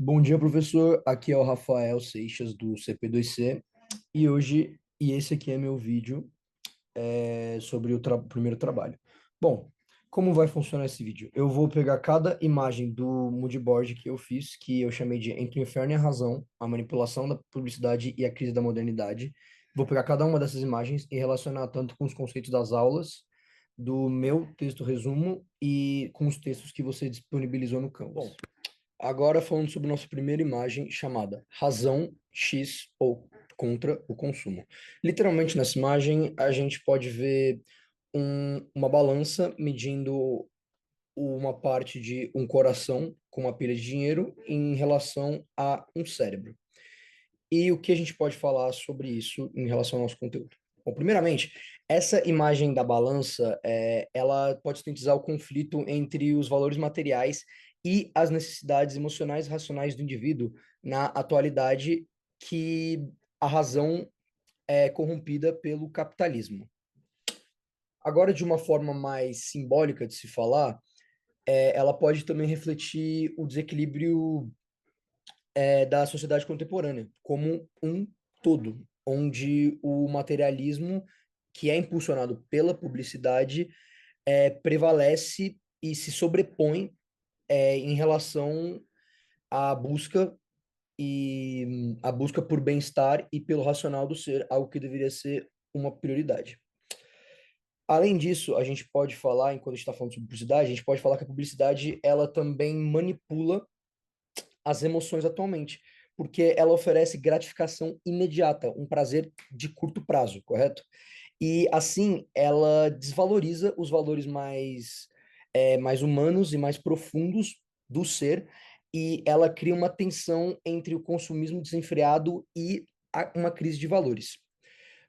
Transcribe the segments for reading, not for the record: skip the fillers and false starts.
Bom dia, professor. Aqui é o Rafael Seixas do CP2C e esse aqui é meu vídeo sobre o primeiro trabalho. Bom, como vai funcionar esse vídeo? Eu vou pegar cada imagem do moodboard que eu fiz, que eu chamei de Entre o Inferno e a Razão, a manipulação da publicidade e a crise da modernidade. Vou pegar cada uma dessas imagens e relacionar tanto com os conceitos das aulas, do meu texto resumo e com os textos que você disponibilizou no Canvas. Bom, agora falando sobre nossa primeira imagem chamada Razão X ou contra o consumo. Literalmente nessa imagem a gente pode ver uma balança medindo uma parte de um coração com uma pilha de dinheiro em relação a um cérebro. E o que a gente pode falar sobre isso em relação ao nosso conteúdo? Bom, primeiramente, essa imagem da balança, ela pode sintetizar o conflito entre os valores materiais e as necessidades emocionais e racionais do indivíduo na atualidade que a razão é corrompida pelo capitalismo. Agora, de uma forma mais simbólica de se falar, ela pode também refletir o desequilíbrio da sociedade contemporânea como um todo, onde o materialismo, que é impulsionado pela publicidade, prevalece e se sobrepõe em relação à busca a busca por bem-estar e pelo racional do ser, algo que deveria ser uma prioridade. Além disso, a gente pode falar, enquanto a gente está falando sobre publicidade, a gente pode falar que a publicidade ela também manipula as emoções atualmente, porque ela oferece gratificação imediata, um prazer de curto prazo, correto? E assim, ela desvaloriza os valores mais humanos e mais profundos do ser, e ela cria uma tensão entre o consumismo desenfreado e uma crise de valores.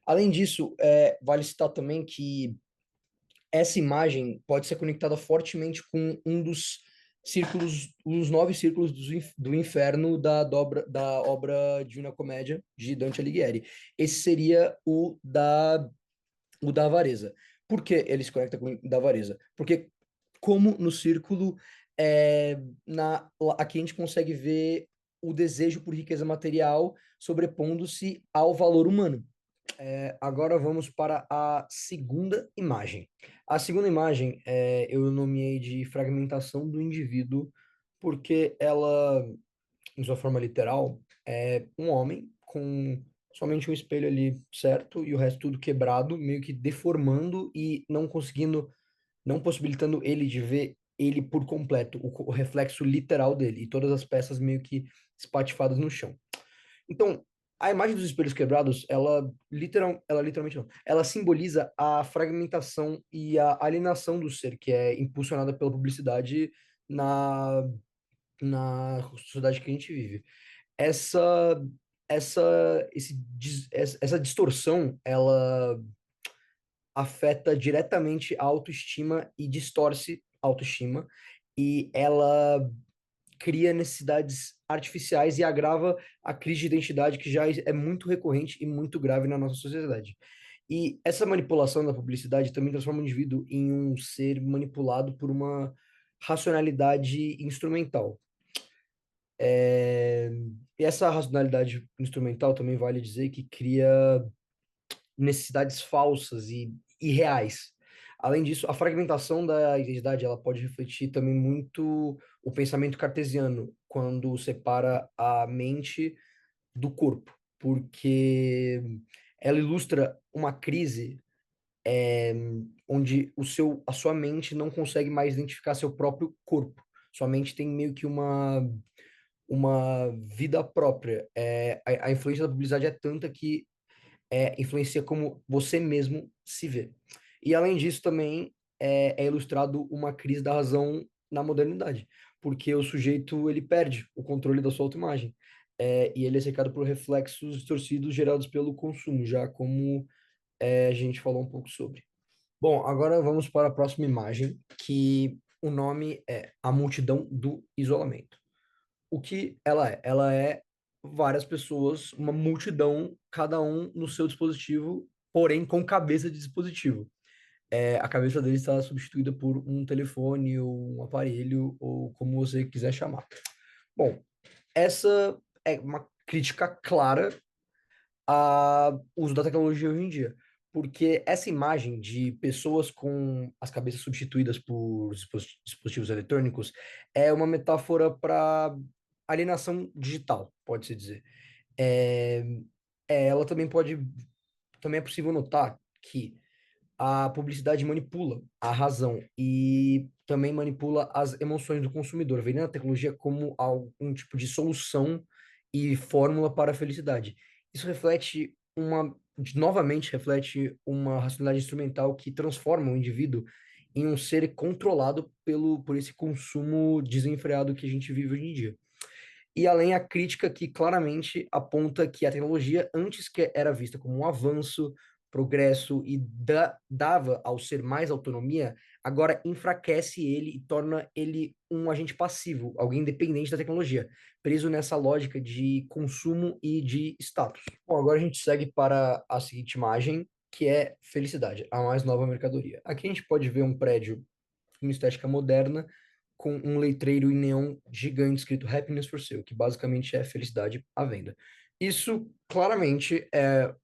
Além disso, vale citar também que essa imagem pode ser conectada fortemente com um dos círculos, os nove círculos do inferno da obra Divina Comédia de Dante Alighieri. Esse seria o da avareza. Por que ele se conecta com o da avareza? Porque como no círculo, aqui a gente consegue ver o desejo por riqueza material sobrepondo-se ao valor humano. Agora vamos para a segunda imagem. A segunda imagem eu nomeei de fragmentação do indivíduo, porque ela, em sua forma literal, é um homem com somente um espelho ali certo e o resto tudo quebrado, meio que deformando e não conseguindo, não possibilitando ele de ver ele por completo, o reflexo literal dele, e todas as peças meio que espatifadas no chão. Então, a imagem dos espelhos quebrados, ela literalmente não, ela simboliza a fragmentação e a alienação do ser, que é impulsionada pela publicidade na, na sociedade que a gente vive. Essa, essa distorção, ela afeta diretamente a autoestima e distorce a autoestima, e ela cria necessidades artificiais e agrava a crise de identidade que já é muito recorrente e muito grave na nossa sociedade. E essa manipulação da publicidade também transforma o indivíduo em um ser manipulado por uma racionalidade instrumental. É, E essa racionalidade instrumental também vale dizer que cria necessidades falsas e irreais. Além disso, a fragmentação da identidade ela pode refletir também muito o pensamento cartesiano, quando separa a mente do corpo, porque ela ilustra uma crise onde a sua mente não consegue mais identificar seu próprio corpo. Sua mente tem meio que uma vida própria. A influência da publicidade é tanta que influencia como você mesmo se vê. E além disso, também é ilustrado uma crise da razão na modernidade, porque o sujeito ele perde o controle da sua autoimagem, e ele é cercado por reflexos distorcidos gerados pelo consumo, já como a gente falou um pouco sobre. Bom, agora vamos para a próxima imagem, que o nome é A Multidão do Isolamento. O que ela é? Ela é várias pessoas, uma multidão, cada um no seu dispositivo, porém com cabeça de dispositivo. A cabeça dele está substituída por um telefone ou um aparelho, ou como você quiser chamar. Bom, essa é uma crítica clara ao uso da tecnologia hoje em dia. Porque essa imagem de pessoas com as cabeças substituídas por dispositivos eletrônicos é uma metáfora para alienação digital, pode-se dizer. É, ela também é possível notar que a publicidade manipula a razão e também manipula as emoções do consumidor, vendo a tecnologia como algum tipo de solução e fórmula para a felicidade. Isso novamente reflete uma racionalidade instrumental que transforma o indivíduo em um ser controlado por esse consumo desenfreado que a gente vive hoje em dia. E além a crítica que claramente aponta que a tecnologia, antes que era vista como um avanço, progresso e dava ao ser mais autonomia, agora enfraquece ele e torna ele um agente passivo, alguém dependente da tecnologia, preso nessa lógica de consumo e de status. Bom, agora a gente segue para a seguinte imagem, que é felicidade, a mais nova mercadoria. Aqui a gente pode ver um prédio com estética moderna, com um letreiro em neon gigante escrito Happiness for Sale, que basicamente é felicidade à venda. Isso claramente é,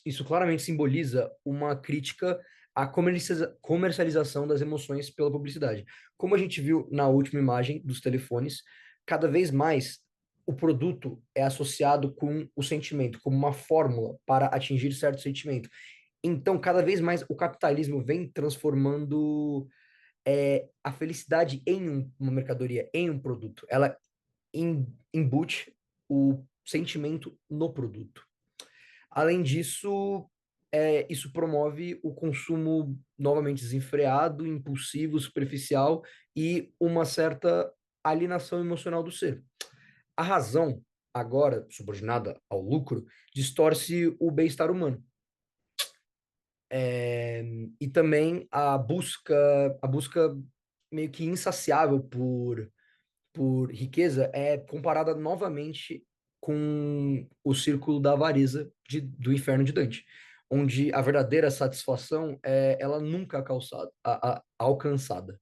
isso claramente simboliza uma crítica à comercialização das emoções pela publicidade. Como a gente viu na última imagem dos telefones, cada vez mais o produto é associado com o sentimento, como uma fórmula para atingir certo sentimento. Então, cada vez mais o capitalismo vem transformando a felicidade em uma mercadoria, em um produto. Ela embute o sentimento no produto. Além disso, isso promove o consumo novamente desenfreado, impulsivo, superficial e uma certa alienação emocional do ser. A razão, agora subordinada ao lucro, distorce o bem-estar humano. E também a busca meio que insaciável por riqueza é comparada novamente com o círculo da avareza do inferno de Dante, onde a verdadeira satisfação ela nunca é alcançada.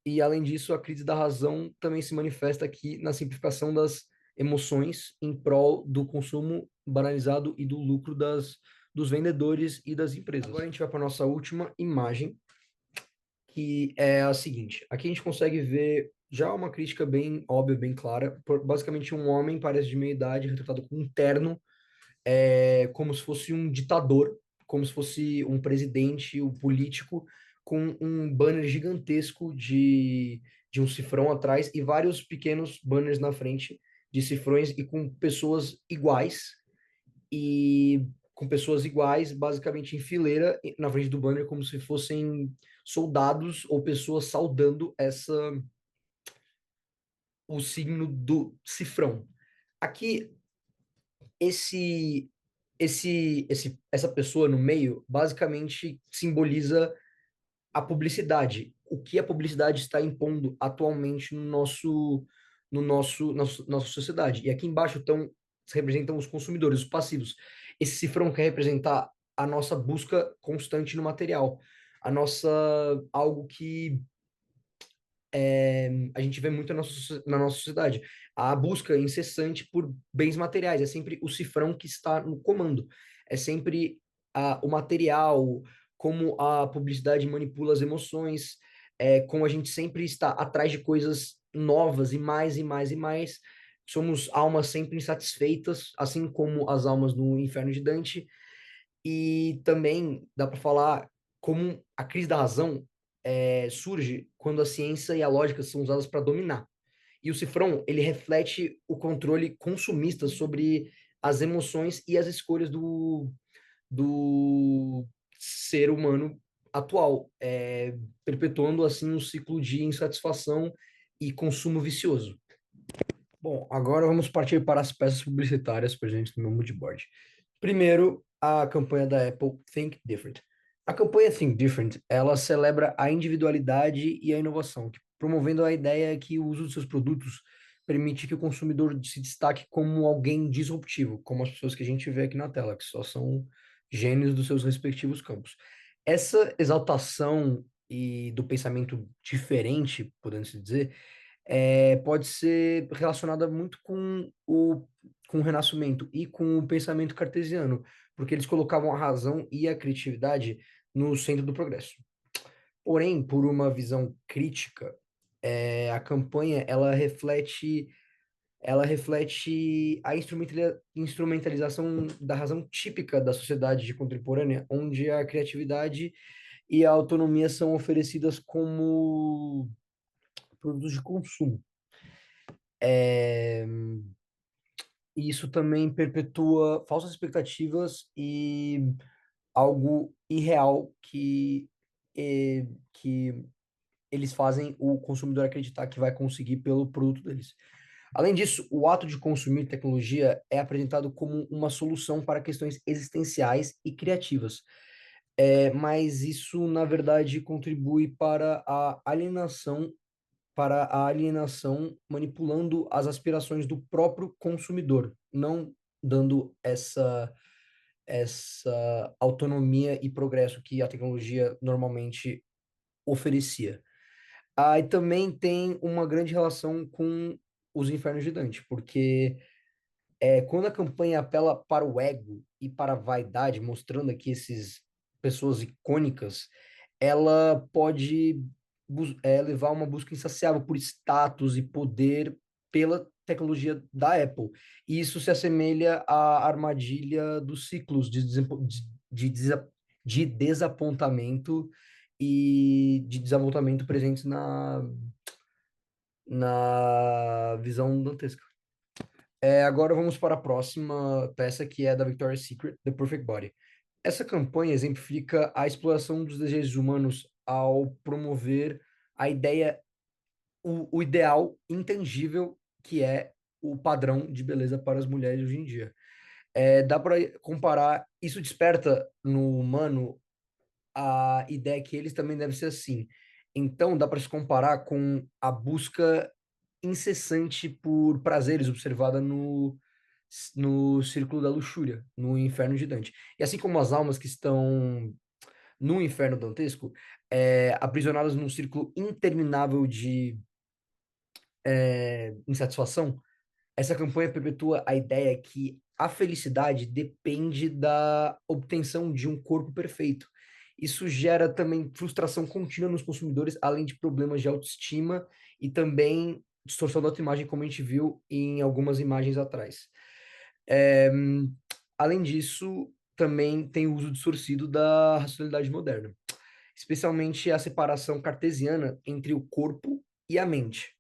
E além disso, a crise da razão também se manifesta aqui na simplificação das emoções em prol do consumo banalizado e do lucro dos vendedores e das empresas. Agora a gente vai para a nossa última imagem, que é a seguinte. Aqui a gente consegue ver já uma crítica bem óbvia, bem clara. Basicamente, um homem parece de meia idade, retratado com um terno, como se fosse um ditador, como se fosse um presidente, um político, com um banner gigantesco de um cifrão atrás e vários pequenos banners na frente de cifrões e com pessoas iguais basicamente em fileira na frente do banner, como se fossem soldados ou pessoas saudando o signo do cifrão. Aqui, esse, essa pessoa no meio basicamente simboliza a publicidade, o que a publicidade está impondo atualmente nossa sociedade. E aqui embaixo se representam os consumidores, os passivos. Esse cifrão quer representar a nossa busca constante no material, a nossa algo que a gente vê muito na nossa sociedade. A busca incessante por bens materiais, é sempre o cifrão que está no comando. É sempre o material, como a publicidade manipula as emoções, como a gente sempre está atrás de coisas novas e mais e mais e mais. Somos almas sempre insatisfeitas, assim como as almas no Inferno de Dante. E também dá para falar como a crise da razão surge quando a ciência e a lógica são usadas para dominar. E o cifrão, ele reflete o controle consumista sobre as emoções e as escolhas do ser humano atual, perpetuando assim um ciclo de insatisfação e consumo vicioso. Bom, agora vamos partir para as peças publicitárias presentes no meu mood board. Primeiro, a campanha da Apple Think Different. A campanha Think Different, ela celebra a individualidade e a inovação, promovendo a ideia que o uso de seus produtos permite que o consumidor se destaque como alguém disruptivo, como as pessoas que a gente vê aqui na tela, que só são gênios dos seus respectivos campos. Essa exaltação e do pensamento diferente, podendo se dizer, pode ser relacionada muito com o Renascimento e com o pensamento cartesiano, porque eles colocavam a razão e a criatividade no centro do progresso. Porém, por uma visão crítica, a campanha ela reflete a instrumentalização da razão típica da sociedade contemporânea, onde a criatividade e a autonomia são oferecidas como produtos de consumo. É, e isso também perpetua falsas expectativas e algo irreal que eles fazem o consumidor acreditar que vai conseguir pelo produto deles. Além disso, o ato de consumir tecnologia é apresentado como uma solução para questões existenciais e criativas. Mas isso, na verdade, contribui para a alienação, manipulando as aspirações do próprio consumidor, não dando essa autonomia e progresso que a tecnologia normalmente oferecia. E também tem uma grande relação com os Infernos de Dante, porque quando a campanha apela para o ego e para a vaidade, mostrando aqui essas pessoas icônicas, ela pode levar a uma busca insaciável por status e poder pela tecnologia da Apple. E isso se assemelha à armadilha dos ciclos de desapontamento e de desapontamento presentes na visão dantesca. Agora vamos para a próxima peça, que é da Victoria's Secret, The Perfect Body. Essa campanha exemplifica a exploração dos desejos humanos ao promover a ideia, o ideal intangível que é o padrão de beleza para as mulheres hoje em dia. Dá para comparar, isso desperta no humano a ideia que eles também devem ser assim. Então, dá para se comparar com a busca incessante por prazeres observada no círculo da luxúria, no inferno de Dante. E assim como as almas que estão no inferno dantesco, aprisionadas num círculo interminável de insatisfação, essa campanha perpetua a ideia que a felicidade depende da obtenção de um corpo perfeito. Isso gera também frustração contínua nos consumidores, além de problemas de autoestima e também distorção da autoimagem, como a gente viu em algumas imagens atrás. É, Além disso, também tem o uso distorcido da racionalidade moderna, especialmente a separação cartesiana entre o corpo e a mente.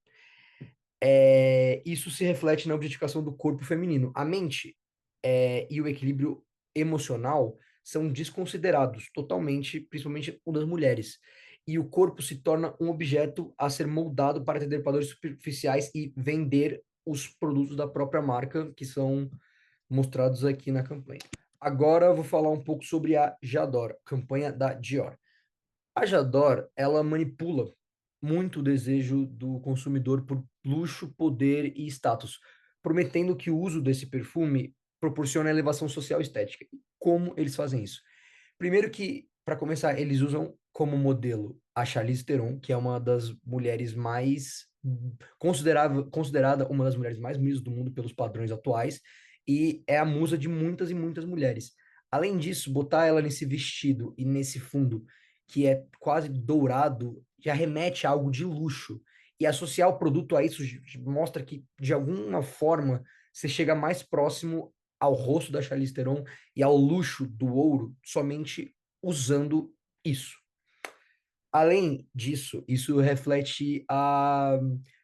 Isso se reflete na objetificação do corpo feminino. A mente e o equilíbrio emocional são desconsiderados totalmente, principalmente o das mulheres. E o corpo se torna um objeto a ser moldado para atender padrões superficiais e vender os produtos da própria marca, que são mostrados aqui na campanha. Agora eu vou falar um pouco sobre a J'adore, campanha da Dior. A J'adore, ela manipula muito o desejo do consumidor por luxo, poder e status, prometendo que o uso desse perfume proporciona elevação social e estética. Como eles fazem isso? Primeiro que, para começar, eles usam como modelo a Charlize Theron, que é uma das mulheres mais considerada uma das mulheres mais bonitas do mundo pelos padrões atuais, e é a musa de muitas e muitas mulheres. Além disso, botar ela nesse vestido e nesse fundo que é quase dourado já remete a algo de luxo. E associar o produto a isso mostra que, de alguma forma, você chega mais próximo ao rosto da Charlize Theron e ao luxo do ouro somente usando isso. Além disso, isso reflete a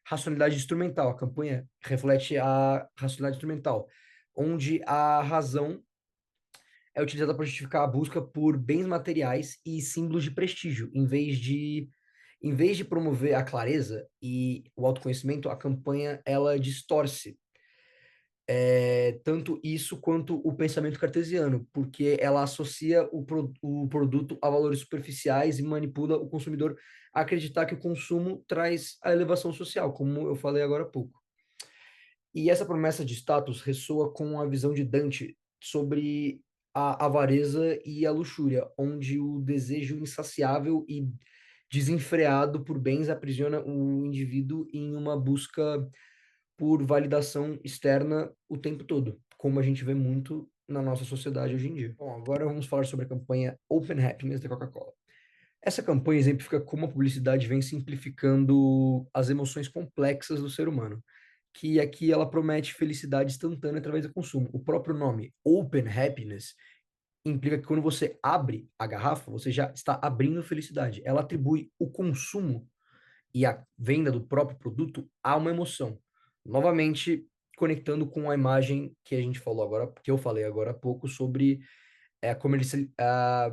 racionalidade instrumental. A campanha reflete a racionalidade instrumental, onde a razão é utilizada para justificar a busca por bens materiais e símbolos de prestígio, em vez de promover a clareza e o autoconhecimento, a campanha ela distorce tanto isso quanto o pensamento cartesiano, porque ela associa o produto a valores superficiais e manipula o consumidor a acreditar que o consumo traz a elevação social, como eu falei agora há pouco. E essa promessa de status ressoa com a visão de Dante sobre a avareza e a luxúria, onde o desejo insaciável e desenfreado por bens aprisiona o indivíduo em uma busca por validação externa o tempo todo, como a gente vê muito na nossa sociedade hoje em dia. Bom, agora vamos falar sobre a campanha Open Happiness da Coca-Cola. Essa campanha exemplifica como a publicidade vem simplificando as emoções complexas do ser humano, que aqui ela promete felicidade instantânea através do consumo. O próprio nome, Open Happiness, implica que quando você abre a garrafa, você já está abrindo felicidade. Ela atribui o consumo e a venda do próprio produto a uma emoção. Novamente, conectando com a imagem que a gente falou agora, que eu falei agora há pouco sobre a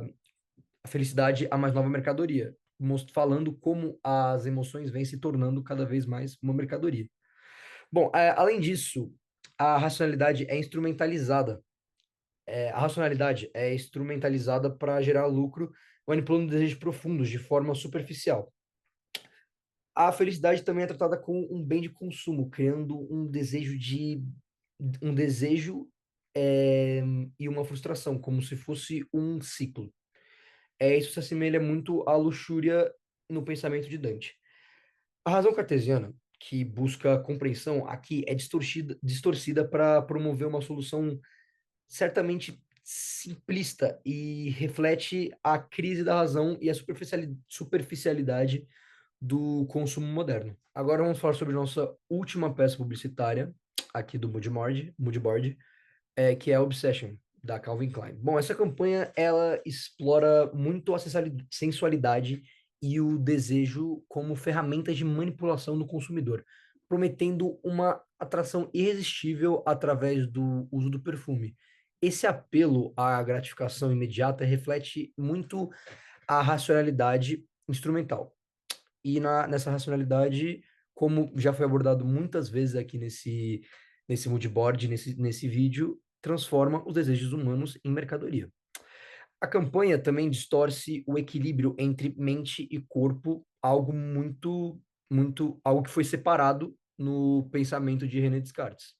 felicidade, a mais nova mercadoria, falando como as emoções vêm se tornando cada vez mais uma mercadoria. Bom, além disso, a racionalidade é instrumentalizada. A racionalidade é instrumentalizada para gerar lucro, manipulando desejos profundos de forma superficial. A felicidade também é tratada como um bem de consumo, criando um desejo é, e uma frustração, como se fosse um ciclo. Isso se assemelha muito à luxúria no pensamento de Dante. A razão cartesiana, que busca compreensão, aqui é distorcida para promover uma solução certamente simplista e reflete a crise da razão e a superficialidade do consumo moderno. Agora vamos falar sobre nossa última peça publicitária aqui do Moodboard, que é a Obsession, da Calvin Klein. Bom, essa campanha, ela explora muito a sensualidade e o desejo como ferramentas de manipulação do consumidor, prometendo uma atração irresistível através do uso do perfume. Esse apelo à gratificação imediata reflete muito a racionalidade instrumental. E nessa racionalidade, como já foi abordado muitas vezes aqui nesse moodboard, nesse vídeo, transforma os desejos humanos em mercadoria. A campanha também distorce o equilíbrio entre mente e corpo, algo que foi separado no pensamento de René Descartes.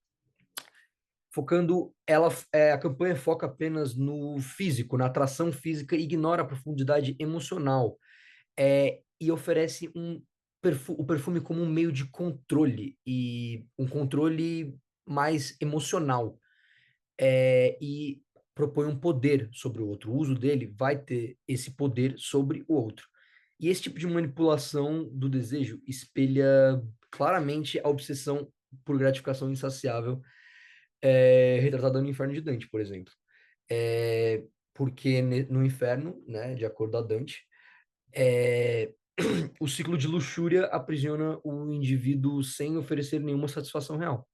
A campanha foca apenas no físico, na atração física, e ignora a profundidade emocional, e oferece o perfume como um meio de controle e um controle mais emocional, e propõe um poder sobre o outro. O uso dele vai ter esse poder sobre o outro. E esse tipo de manipulação do desejo espelha claramente a obsessão por gratificação insaciável, retratada no Inferno de Dante, por exemplo. Porque no inferno, né, de acordo a Dante, é, o ciclo de luxúria aprisiona o indivíduo sem oferecer nenhuma satisfação real.